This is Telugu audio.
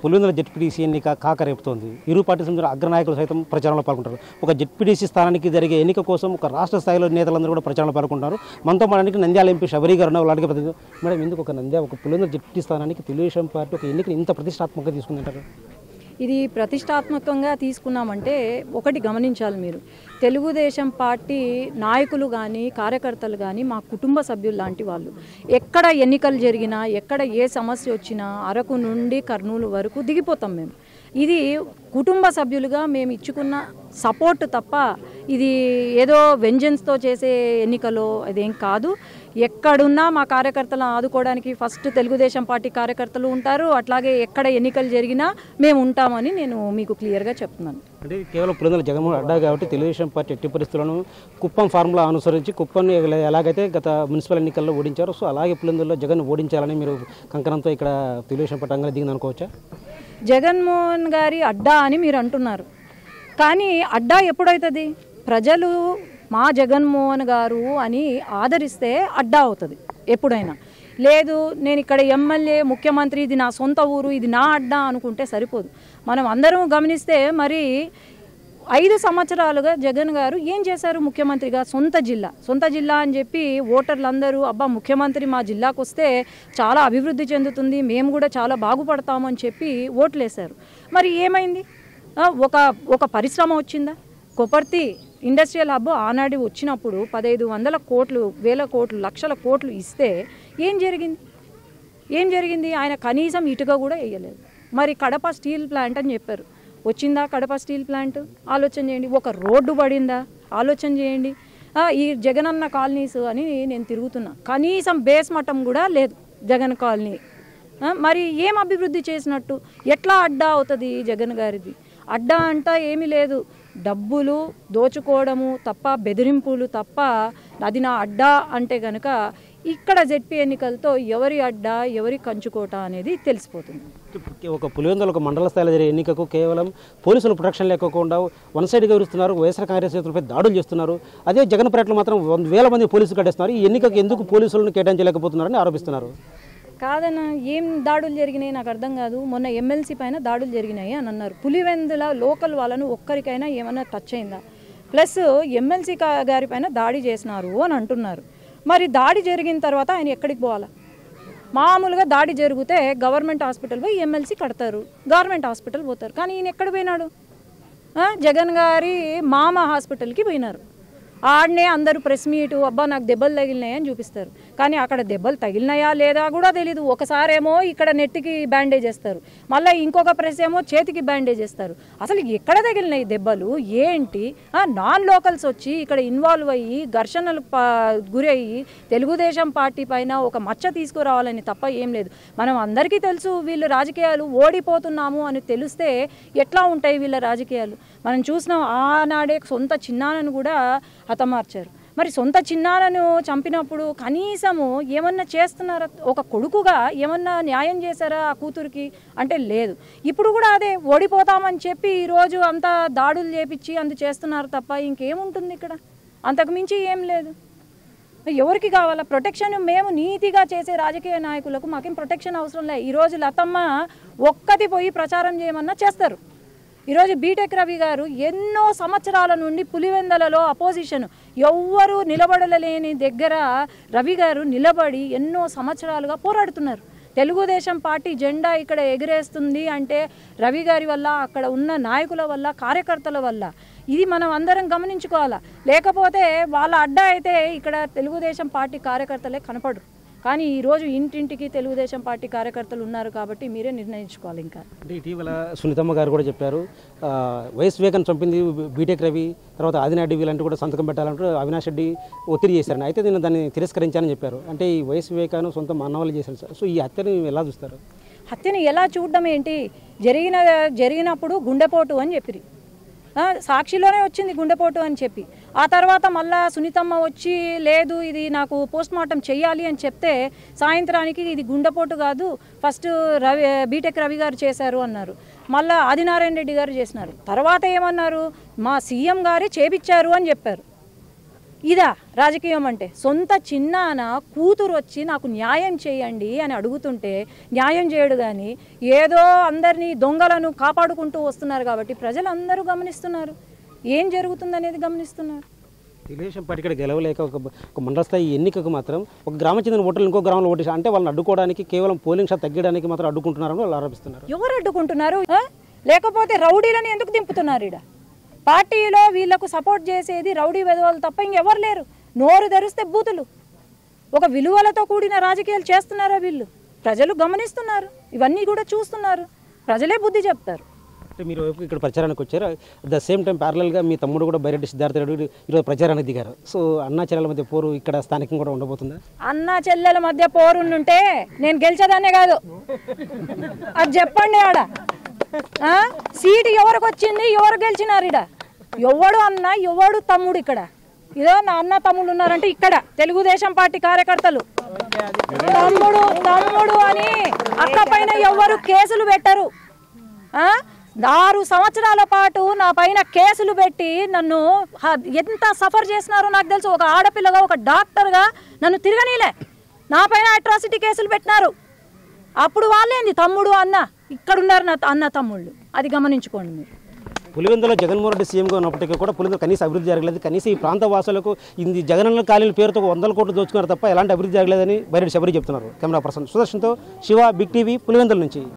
పులివెందుల జెడ్పీటీసీ ఎన్నిక కాకరేపుతోంది. ఇరు పార్టీ సంబంధించిన అగ్రనాయకులు సైతం ప్రచారంలో పాల్గొంటారు. ఒక జెడ్పీటీసీ స్థానానికి జరిగే ఎన్నిక కోసం ఒక రాష్ట్ర స్థాయిలో నేతలందరూ కూడా ప్రచారంలో పాల్గొంటారు. మనతో మనకి నంద్యాల ఎంపీ శబరి గారు ఉన్నారు. అలాంటి ప్రతినిధి మేడం, ఎందుకు ఒక పులివెందుల జెడ్పీ స్థానానికి తెలుగుదేశం పార్టీ ఒక ఎన్నికని ఇంత ప్రతిష్టాత్మకంగా తీసుకుందంటారు? ఇది ప్రతిష్టాత్మకంగా తీసుకున్నామంటే ఒకటి గమనించాలి మీరు, తెలుగుదేశం పార్టీ నాయకులు కానీ కార్యకర్తలు కానీ మా కుటుంబ సభ్యులు లాంటి వాళ్ళు. ఎక్కడ ఎన్నికలు జరిగినా, ఎక్కడ ఏ సమస్య వచ్చినా అరకు నుండి కర్నూలు వరకు దిగిపోతాం మేము. ఇది కుటుంబ సభ్యులుగా మేము ఇచ్చుకున్న సపోర్ట్ తప్ప ఇది ఏదో వెంజన్స్తో చేసే ఎన్నికలో అదేం కాదు. ఎక్కడున్నా మా కార్యకర్తలను ఆదుకోవడానికి ఫస్ట్ తెలుగుదేశం పార్టీ కార్యకర్తలు ఉంటారు. అట్లాగే ఎక్కడ ఎన్నికలు జరిగినా మేము ఉంటామని నేను మీకు క్లియర్గా చెప్తున్నాను. అంటే కేవలం పులివెందుల జగన్మోహన్ అడ్డా కాబట్టి తెలుగుదేశం పార్టీ ఎట్టి పరిస్థితులను కుప్పం ఫార్ములా అనుసరించి కుప్పాన్ని ఎలాగైతే గత మున్సిపల్ ఎన్నికల్లో ఓడించారో సో అలాగే పులివెందుల్లో జగన్ ఓడించాలని మీరు కంకణంతో ఇక్కడ తెలుగుదేశం పార్టీ రంగంలో దిగింది అనుకోవచ్చా? జగన్మోహన్ గారి అడ్డా అని మీరు అంటున్నారు, కానీ అడ్డా ఎప్పుడవుతుంది? ప్రజలు మా జగన్మోహన్ గారు అని ఆదరిస్తే అడ్డా అవుతుంది ఎప్పుడైనా. లేదు నేను ఇక్కడ ఎమ్మెల్యే ముఖ్యమంత్రి ఇది నా సొంత ఊరు ఇది నా అడ్డా అనుకుంటే సరిపోదు. మనం అందరం గమనిస్తే మరి 5 సంవత్సరాలుగా జగన్ గారు ఏం చేశారు? ముఖ్యమంత్రిగా సొంత జిల్లా అని చెప్పి ఓటర్లందరూ అబ్బా ముఖ్యమంత్రి మా జిల్లాకు వస్తే చాలా అభివృద్ధి చెందుతుంది, మేము కూడా చాలా బాగుపడతామని చెప్పి ఓట్లేశారు. మరి ఏమైంది? ఒక పరిశ్రమ వచ్చిందా? కొపర్తి ఇండస్ట్రియల్ హబ్ ఆనాడు వచ్చినప్పుడు 1500 కోట్లు, వేల కోట్లు, లక్షల కోట్లు ఇస్తే ఏం జరిగింది? ఆయన కనీసం ఇటుక కూడా వేయలేదు. మరి కడప స్టీల్ ప్లాంట్ అని చెప్పారు, వచ్చిందా కడప స్టీల్ ప్లాంట్? ఆలోచన చేయండి. ఒక రోడ్డు పడిందా? ఆలోచన చేయండి. ఈ జగనన్న కాలనీస్ అని నేను తిరుగుతున్నా, కనీసం బేస్ మట్టం కూడా లేదు జగన్ కాలనీ. మరి ఏం అభివృద్ధి చేసినట్టు? ఎట్లా అడ్డా అవుతుంది జగన్ గారిది? అడ్డా అంటా ఏమీ లేదు, డబ్బులు దోచుకోవడము తప్ప, బెదిరింపులు తప్ప అది నా అడ్డా అంటే కనుక ఇక్కడ జెడ్పీ ఎన్నికలతో ఎవరి అడ్డా ఎవరి కంచుకోట అనేది తెలిసిపోతుంది. ఒక పులివెందుల ఒక మండల స్థాయిలో జరిగే ఎన్నికకు కేవలం పోలీసులు ప్రొటెక్షన్ లేకుండా వన్ సైడ్గా విరుస్తున్నారు, వైఎస్ఆర్ కాంగ్రెస్ నేతలపై దాడులు చేస్తున్నారు. అదే జగన్ పర్యటనలో మాత్రం 1,000 మంది పోలీసులు కట్టేస్తున్నారు. ఈ ఎన్నికకు ఎందుకు పోలీసులను కేటాయించలేకపోతున్నారని ఆరోపిస్తున్నారు. కాదన్న, ఏం దాడులు జరిగినాయి నాకు అర్థం కాదు. మొన్న ఎమ్మెల్సీ పైన దాడులు జరిగినాయి అని అన్నారు. పులివెందుల లోకల్ వాళ్ళను ఒక్కరికైనా ఏమైనా టచ్ అయిందా? ప్లస్ ఎమ్మెల్సీ గారి పైన దాడి చేసినారు అని అంటున్నారు. మరి దాడి జరిగిన తర్వాత ఆయన ఎక్కడికి పోవాలా? మామూలుగా దాడి జరిగితే గవర్నమెంట్ హాస్పిటల్ పోయి ఎమ్మెల్సీ కడతారు, గవర్నమెంట్ హాస్పిటల్ పోతారు. కానీ ఈయన ఎక్కడ పోయినాడు? జగన్ గారి మామ హాస్పిటల్కి పోయినారు. ఆడనే అందరూ ప్రెస్ మీటు అబ్బా నాకు దెబ్బలు తగిలినాయని చూపిస్తారు, కానీ అక్కడ దెబ్బలు తగిలినాయా లేదా కూడా తెలీదు. ఒకసారేమో ఇక్కడ నెట్టికి బ్యాండేజ్ చేస్తారు, మళ్ళీ ఇంకొక ప్రెస్ ఏమో చేతికి బ్యాండేజ్ చేస్తారు. అసలు ఎక్కడ తగిలినాయి దెబ్బలు ఏంటి? నాన్ లోకల్స్ వచ్చి ఇక్కడ ఇన్వాల్వ్ అయ్యి ఘర్షణలు గురి అయ్యి తెలుగుదేశం పార్టీ పైన ఒక మచ్చ తీసుకురావాలని తప్ప ఏం లేదు. మనం అందరికీ తెలుసు వీళ్ళు రాజకీయాలు ఓడిపోతున్నాము అని తెలిస్తే ఎట్లా ఉంటాయి వీళ్ళ రాజకీయాలు. మనం చూసినాం ఆనాడే సొంత చిన్నాన్నను కూడా హతమార్చారు. మరి సొంత చిన్నాన్నను చంపినప్పుడు కనీసము ఏమన్నా చేస్తున్నారా? ఒక కొడుకుగా ఏమన్నా న్యాయం చేశారా ఆ కూతురికి అంటే లేదు. ఇప్పుడు కూడా అదే ఓడిపోతామని చెప్పి ఈరోజు అంతా దాడులు చేపించి అందు చేస్తున్నారు తప్ప ఇంకేముంటుంది ఇక్కడ? అంతకుమించి ఏం లేదు. ఎవరికి కావాలా ప్రొటెక్షన్? మేము నీతిగా చేసే రాజకీయ నాయకులకు మాకేం ప్రొటెక్షన్ అవసరం లేదు. ఈరోజు లతమ్మ ఒక్కటి పోయి ప్రచారం చేయమన్నా చేస్తారు. ఈరోజు బీటెక్ రవి గారు ఎన్నో సంవత్సరాల నుండి పులివెందులలో అపోజిషన్ ఎవ్వరూ నిలబడలేని దగ్గర రవి గారు నిలబడి ఎన్నో సంవత్సరాలుగా పోరాడుతున్నారు. తెలుగుదేశం పార్టీ జెండా ఇక్కడ ఎగిరేస్తుంది అంటే రవి గారి వల్ల, అక్కడ ఉన్న నాయకుల వల్ల, కార్యకర్తల వల్ల. ఇది మనం అందరం గమనించుకోవాలా. లేకపోతే వాళ్ళ అడ్డా అయితే ఇక్కడ తెలుగుదేశం పార్టీ కార్యకర్తలే కనపడరు. కానీ ఈరోజు ఇంటింటికి తెలుగుదేశం పార్టీ కార్యకర్తలు ఉన్నారు కాబట్టి మీరే నిర్ణయించుకోవాలి. ఇంకా అంటే ఇటీవల సునీతమ్మ గారు కూడా చెప్పారు, వైఎస్ వివేకాన్ని చంపింది బీటెక్ రవి, తర్వాత ఆదినాయుడు వీళ్ళంటూ కూడా సంతకం పెట్టాలంటూ అవినాష్ రెడ్డి ఒత్తిడి చేశారని. అయితే నేను దాన్ని తిరస్కరించానని చెప్పారు. అంటే ఈ వైఎస్ వివేకాన్ని సొంత మానవాళ్ళు చేశారు సార్. సో ఈ హత్యని ఎలా చూస్తారు? హత్యని ఎలా చూడడం ఏంటి? జరిగినప్పుడు గుండెపోటు అని చెప్పిరి, సాక్షిలోనే వచ్చింది గుండెపోటు అని చెప్పి. ఆ తర్వాత మళ్ళా సునీతమ్మ వచ్చి లేదు ఇది నాకు పోస్ట్ మార్టం చెయ్యాలి అని చెప్తే సాయంత్రానికి ఇది గుండెపోటు కాదు ఫస్ట్ బీటెక్ రవి గారు చేశారు అన్నారు. మళ్ళీ ఆదినారాయణ రెడ్డి గారు చేసినారు. తర్వాత ఏమన్నారు? మా సీఎం గారే చేపించారు అని చెప్పారు. ఇదా రాజకీయం అంటే? సొంత చిన్నాన కూతురు వచ్చి నాకు న్యాయం చేయండి అని అడుగుతుంటే న్యాయం చేయడు, కానీ ఏదో అందరినీ దొంగలను కాపాడుకుంటూ వస్తున్నారు కాబట్టి ప్రజలందరూ గమనిస్తున్నారు ఏం జరుగుతుందనేది గమనిస్తున్నారు. తెలుగుదేశం పార్టీ ఇక్కడ గెలవలేక ఒక మండల స్థాయి ఎన్నికకు మాత్రం ఒక గ్రామం చెందిన ఓటర్లు ఇంకో గ్రామంలో ఓటేసి అంటే వాళ్ళని అడ్డుకోవడానికి కేవలం పోలింగ్ శాతం తగ్గడానికి మాత్రం అడ్డుకుంటున్నారని వాళ్ళు ఆరోపిస్తున్నారు. ఎవరు అడ్డుకుంటున్నారు? లేకపోతే రౌడీలను ఎందుకు దింపుతున్నారు? ఇక్కడ పార్టీలో వీళ్లకు సపోర్ట్ చేసేది రౌడీ వెధవలు తప్ప ఇంకెవరు లేరు. నోరు తెరిస్తే బూతులు. ఒక విలువలతో కూడిన రాజకీయాలు చేస్తున్నారా వీళ్ళు? ప్రజలు గమనిస్తున్నారు, ఇవన్నీ కూడా చూస్తున్నారు, ప్రజలే బుద్ధి చెప్తారు. అంటే మీరు ఇక్కడ ప్రచారానికి వచ్చారు, అట్ ద సేమ్ టైం ప్యారలల్గా మీ తమ్ముడు కూడా బైరెడ్డి సిద్ధార్థ రెడ్డి ఈరోజు ప్రచారానికి దిగారు. సో అన్నా చెల్లెల మధ్య పోరు ఇక్కడ స్థానికంగా కూడా ఉండబోతుందా? అన్నా చెల్లెల మధ్య పోరుంటే నేను గెలిచేదాన్నే కాదు, అది చెప్పండి. ఆడ సీటు ఎవరికి వచ్చింది, ఎవరు గెలిచినారు? ఇడ ఎవడు అన్న ఎవడు తమ్ముడు? ఇక్కడ ఇదో నా అన్న తమ్ముడు ఉన్నారంటే ఇక్కడ తెలుగుదేశం పార్టీ కార్యకర్తలు తమ్ముడు తమ్ముడు అని అక్క పైన ఎవరు కేసులు పెట్టరు. 6 సంవత్సరాల పాటు నా పైన కేసులు పెట్టి నన్ను ఎంత సఫర్ చేసినారో నాకు తెలుసు. ఒక ఆడపిల్లగా, ఒక డాక్టర్గా నన్ను తిరగనీలే, నా పైన అట్రాసిటీ కేసులు పెట్టినారు. అప్పుడు వాళ్ళేంది తమ్ముడు అన్న? ఇక్కడున్నారు నా అన్న తమ్ముళ్ళు, అది గమనించుకోండి మీరు. పులివెందులో జగన్మోహన్ రెడ్డి సీఎంగా ఉన్నప్పటికీ కూడా పులివెందులో కనీసం అభివృద్ధి జరగలేదు. కనీసం ఈ ప్రాంత వాసులకు ఇది జగనన్న కాలనీ పేరుతో 100 కోట్లు దోచుకున్నారు తప్ప ఎలాంటి అభివృద్ధి జరగలేదని బైరెడ్డి శబరి చెప్తున్నారు. కెమెరా పర్సన్ సుదర్శన్తో శివ, బిగ్ టీవీ, పులివెందుల నుంచి.